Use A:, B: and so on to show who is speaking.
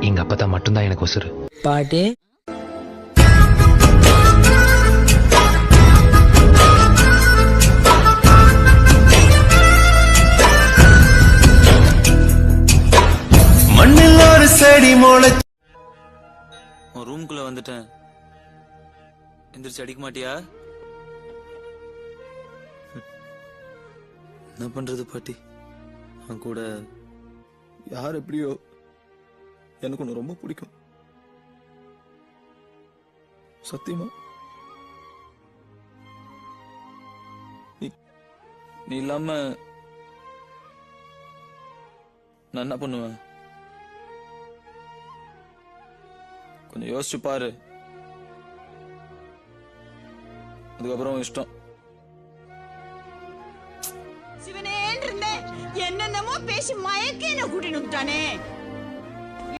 A: எங்க அப்பதான் மட்டும்தான் எனக்கு உசுறு.
B: பாட்டி
C: மண்ணில் ஒரு செடி மோள
D: ரூம்குள்ள வந்துட்டேன். எந்திரிச்சு அடிக்க மாட்டியா? என்ன பண்றது பாட்டி? அவன் கூட
E: யார் எப்படியோ எனக்கு ஒன்று ரொம்ப பிடிக்கும். சத்தியமா
D: நீ இல்லாம நான் என்ன பண்ணுவேன்? கொஞ்சம் யோசிச்சு பாரு. அதுக்கப்புறம் இஷ்டம்.
F: என்னென்னமோ பேசி மயக்கே என்ன கூட்டிட்டு விட்டானே.